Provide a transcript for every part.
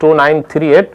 2938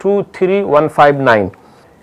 23159,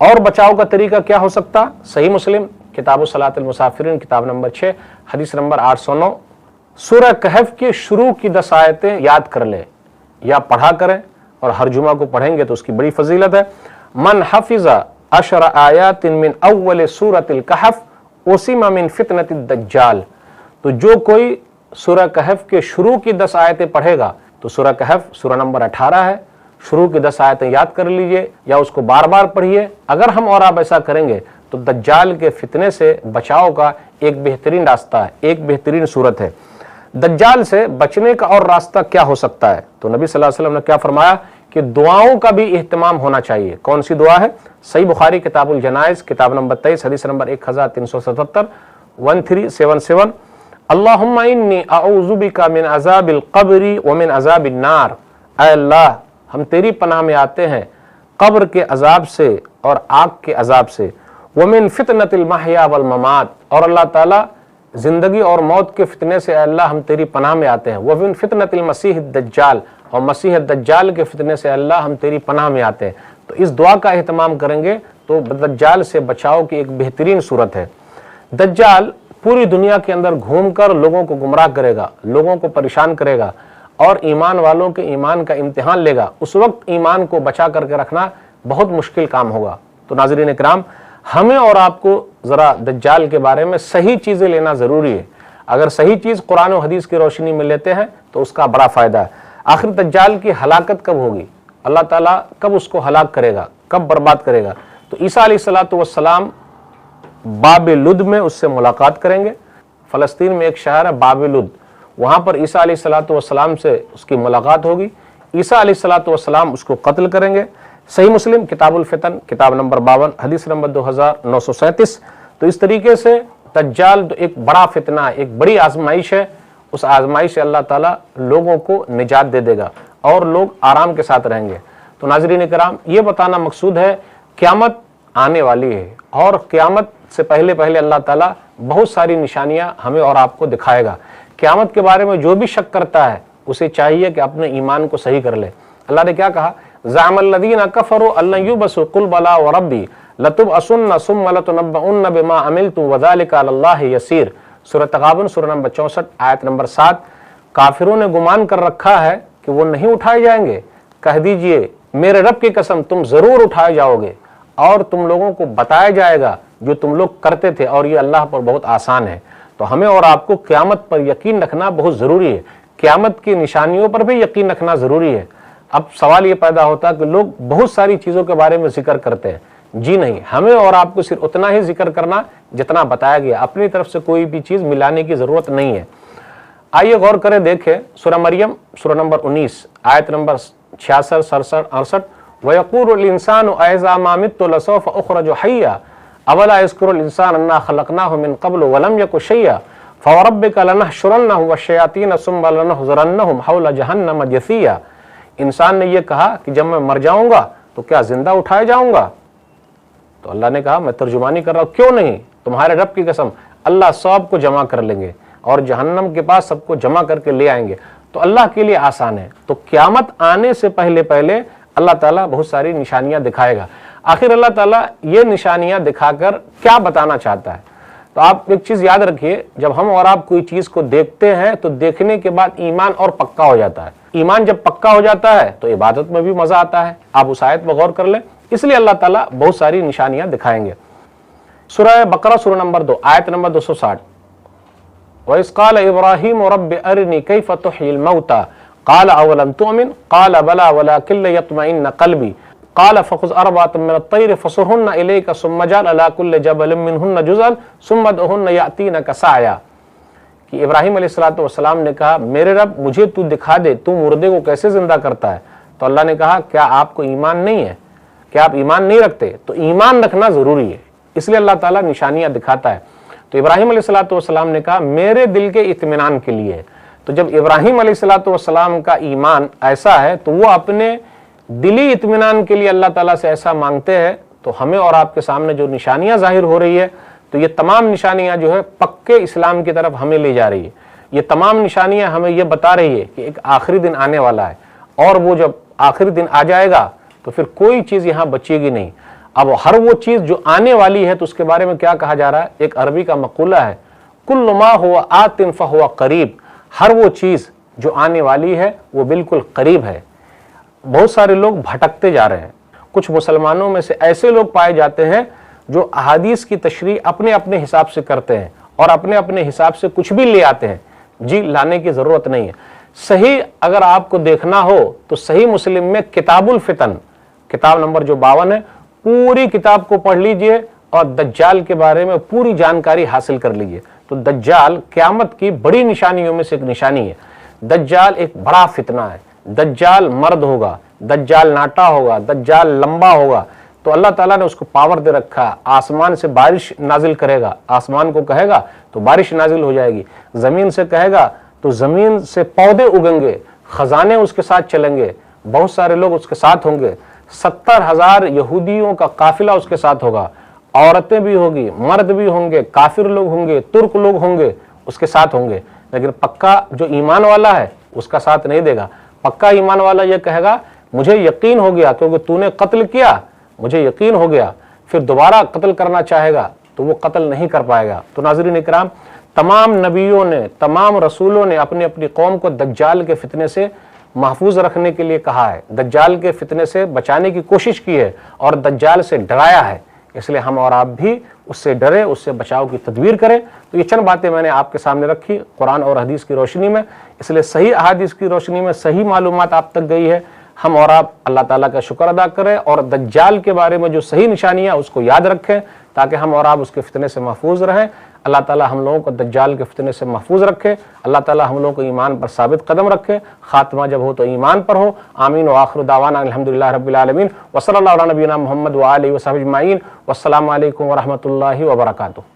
اور بچاؤ کا طریقہ کیا ہو سکتا؟ صحیح مسلم کتاب صلاۃ المسافرین کتاب نمبر 6 حدیث نمبر 809، سورہ کہف کی شروع کی 10 آیتیں یاد کر لیں یا پڑھا کریں، اور ہر جمعہ کو پڑھیں گے تو اس کی بڑی فضیلت ہے۔ من حفظ 10 آیات من اول سورۃ الکہف عصم من فتنۃ الدجال، تو جو کوئی سورہ کہف کے شروع کی 10 آیتیں پڑھے گا، تو سورہ کہف سورہ نمبر 18 ہے، شروع کی 10 آیتیں یاد کر لیجئے یا اس کو بار بار پڑھیے۔ اگر ہم اور آپ ایسا کریں گے تو دجال کے فتنے سے بچاؤ کا ایک بہترین راستہ ہے، ایک بہترین صورت ہے۔ دجال سے بچنے کا اور راستہ کیا ہو سکتا ہے؟ تو نبی صلی اللہ علیہ وسلم نے کیا فرمایا کہ دعاؤں کا بھی اہتمام ہونا چاہیے۔ کون سی دعا ہے؟ صحیح بخاری کتاب الجنائز کتاب نمبر 23 حدیث نمبر 1377 1377، اللہم انی اعوذ بک من عذاب القبر ومن عذاب النار، اے اللہ ہم تیری پناہ میں آتے ہیں قبر کے عذاب سے اور آگ کے عذاب سے، ومن فتنۃ المحیا والممات، اور اللہ تعالیٰ زندگی اور موت کے فتنے سے اے اللہ ہم تیری پناہ میں آتے ہیں، ومن فتنۃ المسیح الدجال، اور مسیح الدجال کے فتنے سے اے اللہ ہم تیری پناہ میں آتے ہیں۔ تو اس دعا کا اہتمام کریں گے تو دجال سے بچاؤ کی ایک بہترین صورت ہے۔ دجال پوری دنیا کے اندر گھوم کر لوگوں کو گمراہ کرے گا، لوگوں کو پریشان کرے گا، اور ایمان والوں کے ایمان کا امتحان لے گا۔ اس وقت ایمان کو بچا کر کے رکھنا بہت مشکل کام ہوگا۔ تو ناظرین کرام، ہمیں اور آپ کو ذرا دجال کے بارے میں صحیح چیزیں لینا ضروری ہے۔ اگر صحیح چیز قرآن و حدیث کی روشنی میں لیتے ہیں تو اس کا بڑا فائدہ ہے۔ آخر دجال کی ہلاکت کب ہوگی؟ اللہ تعالیٰ کب اس کو ہلاک کرے گا، کب برباد کرے گا؟ تو عیسیٰ علیہ السلام باب لد میں اس سے ملاقات کریں گے۔ فلسطین میں ایک شہر ہے باب لد، وہاں پر عیسیٰ علیہ السلام سے اس کی ملاقات ہوگی۔ عیسیٰ علیہ السلام اس کو قتل کریں گے۔ صحیح مسلم کتاب الفتن کتاب نمبر 52 حدیث نمبر 2937۔ تو اس طریقے سے دجال ایک بڑا فتنہ ہے، ایک بڑی آزمائش ہے۔ اس آزمائش سے اللہ تعالیٰ لوگوں کو نجات دے دے گا اور لوگ آرام کے ساتھ رہیں گے۔ تو ناظرین کرام، یہ بتانا مقصود ہے قیامت آنے والی ہے، اور قیامت سے پہلے اللہ تعالیٰ بہت ساری نشانیاں ہمیں اور آپ کو دکھائے گا۔ قیامت کے بارے میں جو بھی شک کرتا ہے اسے چاہیے کہ اپنے ایمان کو صحیح کر لے۔ اللہ نے کیا کہا؟ زعم الذین کفروا ان لن یبعثوا قل بلی وربی لتبعثن ثم لتنبؤن بما عملتم وذلک علی اللہ یسیر، سورۃ تغابن سورہ نمبر 64 آیت نمبر 7۔ کافروں نے گمان کر رکھا ہے کہ وہ نہیں اٹھائے جائیں گے، کہہ دیجئے میرے رب کی قسم تم ضرور اٹھائے جاؤ گے، اور تم لوگوں کو بتایا جائے گا جو تم لوگ کرتے تھے، اور یہ اللہ پر بہت آسان ہے۔ تو ہمیں اور آپ کو قیامت پر یقین رکھنا بہت ضروری ہے، قیامت کی نشانیوں پر بھی یقین رکھنا ضروری ہے۔ اب سوال یہ پیدا ہوتا ہے کہ لوگ بہت ساری چیزوں کے بارے میں ذکر کرتے ہیں۔ جی نہیں، ہمیں اور آپ کو صرف اتنا ہی ذکر کرنا جتنا بتایا گیا، اپنی طرف سے کوئی بھی چیز ملانے کی ضرورت نہیں ہے۔ آئیے غور کریں، دیکھیں سورہ مریم سورہ نمبر 19 آیت نمبر 66 67 68، وَيَقُولُ الْإِنسَانُ أَإِذَا مَا مِتُّ لَسَوْفَ أُخْرَجُ حَيًّا أَوَلَا يَذْكُرُ الْإِنسَانُ أَنَّا خَلَقْنَاهُ مِنْ قَبْلُ وَلَمْ يَكُ شَيْئًا فَوَرَبِّكَ لَنَحْشُرَنَّهُمْ وَالشَّيَاطِينَ ثُمَّ لَنُحْضِرَنَّهُمْ حَوْلَ جَهَنَّمَ جِثِيًّا۔ انسان نے یہ کہا کہ جب میں مر جاؤں گا تو کیا زندہ اٹھائے جاؤں گا؟ تو اللہ نے کہا میں ترجمانی کر رہا ہوں، کیوں نہیں، تمہارے رب کی قسم اللہ سب کو جمع کر لیں گے اور جہنم کے پاس سب کو جمع کر کے لے آئیں گے۔ تو اللہ کے لیے آسان ہے۔ تو قیامت آنے سے پہلے اللہ تعالیٰ بہت ساری نشانیاں دکھائے گا۔ آخر اللہ تعالیٰ یہ نشانیاں دکھا کر کیا بتانا چاہتا ہے؟ تو آپ ایک چیز یاد رکھیے، جب ہم اور آپ کوئی چیز کو دیکھتے ہیں تو دیکھنے کے بعد ایمان اور پکا ہو جاتا ہے۔ ایمان جب پکا ہو جاتا ہے تو عبادت میں بھی مزہ آتا ہے۔ آپ اس آیت پر غور کر لیں، اس لیے اللہ تعالیٰ بہت ساری نشانیاں دکھائیں گے۔ سورہ بقرہ سورہ نمبر 2 آیت نمبر 260، وَإِذْ قَالَ إِبْرَاهِيمُ رَبِّ أَرِنِي كَيْفَ تُحْيِي الْمَوْتَى قَالَ أَوَلَمْ تُؤْمِنْ قَالَ بَلَىٰ وَلَٰكِن لِيَطْمَئِنَّ قَلْبِي قَالَ فَخُذْ أَرْبَعَةً مِّنَ الطَّيْرِ فَصُرْهُنَّ إِلَيْكَ ثُمَّ اجْعَلْ عَلَىٰ كُلِّ جَبَلٍ مِّنْهُنَّ جُزْءًا ثُمَّ ادْعُهُنَّ يَأْتِينَكَ سَعْيًا۔ کہ ابراہیم علیہ السلام نے کہا میرے رب مجھے تو دکھا دے تو مردے کو کیسے زندہ کرتا ہے۔ تو اللہ نے کہا کیا آپ کو ایمان نہیں ہے، کیا آپ ایمان نہیں رکھتے؟ تو ایمان رکھنا ضروری ہے، اس لیے اللہ تعالیٰ نشانیاں دکھاتا ہے۔ تو ابراہیم علیہ السلام نے کہا میرے دل کے اطمینان کے لیے۔ تو جب ابراہیم علیہ السلام کا ایمان ایسا ہے تو وہ اپنے دلی اطمینان کے لیے اللہ تعالیٰ سے ایسا مانگتے ہیں، تو ہمیں اور آپ کے سامنے جو نشانیاں ظاہر ہو رہی ہے تو یہ تمام نشانیاں جو ہے پکے اسلام کی طرف ہمیں لے جا رہی ہے۔ یہ تمام نشانیاں ہمیں یہ بتا رہی ہے کہ ایک آخری دن آنے والا ہے، اور وہ جب آخری دن آ جائے گا تو پھر کوئی چیز یہاں بچے گی نہیں۔ اب ہر وہ چیز جو آنے والی ہے تو اس کے بارے میں کیا کہا جا رہا ہے؟ ایک عربی کا مقولہ ہے، کل ما ہوا آت فہو قریب، ہر وہ چیز جو آنے والی ہے وہ بالکل قریب ہے۔ بہت سارے لوگ بھٹکتے جا رہے ہیں، کچھ مسلمانوں میں سے ایسے لوگ پائے جاتے ہیں جو احادیث کی تشریح اپنے اپنے حساب سے کرتے ہیں اور اپنے اپنے حساب سے کچھ بھی لے آتے ہیں۔ جی لانے کی ضرورت نہیں ہے۔ صحیح اگر آپ کو دیکھنا ہو تو صحیح مسلم میں کتاب الفتن، کتاب نمبر جو 52 ہے، پوری کتاب کو پڑھ لیجئے اور دجال کے بارے میں پوری جانکاری حاصل کر لیجئے۔ تو دجال قیامت کی بڑی نشانیوں میں سے ایک نشانی ہے۔ دجال ایک بڑا فتنہ ہے، دجال مرد ہوگا، دجال ناٹا ہوگا، دجال لمبا ہوگا۔ تو اللہ تعالیٰ نے اس کو پاور دے رکھا، آسمان سے بارش نازل کرے گا، آسمان کو کہے گا تو بارش نازل ہو جائے گی، زمین سے کہے گا تو زمین سے پودے اگیں گے، خزانے اس کے ساتھ چلیں گے، بہت سارے لوگ اس کے ساتھ ہوں گے، 70,000 یہودیوں کا قافلہ اس کے ساتھ ہوگا، عورتیں بھی ہوگی، مرد بھی ہوں گے، کافر لوگ ہوں گے، ترک لوگ ہوں گے، اس کے ساتھ ہوں گے۔ لیکن پکا جو ایمان والا ہے اس کا ساتھ نہیں دے گا۔ پکا ایمان والا یہ کہے گا مجھے یقین ہو گیا کیونکہ تو نے قتل کیا، مجھے یقین ہو گیا، پھر دوبارہ قتل کرنا چاہے گا تو وہ قتل نہیں کر پائے گا۔ تو ناظرین اکرام، تمام نبیوں نے، تمام رسولوں نے اپنی اپنی قوم کو دجال کے فتنے سے محفوظ رکھنے کے لیے کہا ہے، دجال کے فتنے سے بچانے کی کوشش کی ہے اور دجال سے ڈرایا ہے۔ اس لیے ہم اور آپ بھی اس سے ڈرے، اس سے بچاؤ کی تدبیر کریں۔ تو یہ چند باتیں میں نے آپ کے سامنے رکھی قرآن اور حدیث کی روشنی میں، اس لیے صحیح احادیث کی روشنی میں صحیح معلومات آپ تک گئی ہے۔ ہم اور آپ اللہ تعالیٰ کا شکر ادا کریں اور دجال کے بارے میں جو صحیح نشانیاں اس کو یاد رکھیں تاکہ ہم اور آپ اس کے فتنے سے محفوظ رہیں۔ اللہ تعالیٰ ہم لوگوں کو دجال کے فتنے سے محفوظ رکھے، اللہ تعالیٰ ہم لوگوں کو ایمان پر ثابت قدم رکھے، خاتمہ جب ہو تو ایمان پر ہو۔ آمین وآخر دعوانا الحمدللہ رب العالمین، وصلی اللہ علی نبینا محمد وآلہ وصحبہ اجمعین، والسلام علیکم ورحمۃ اللہ وبرکاتہ۔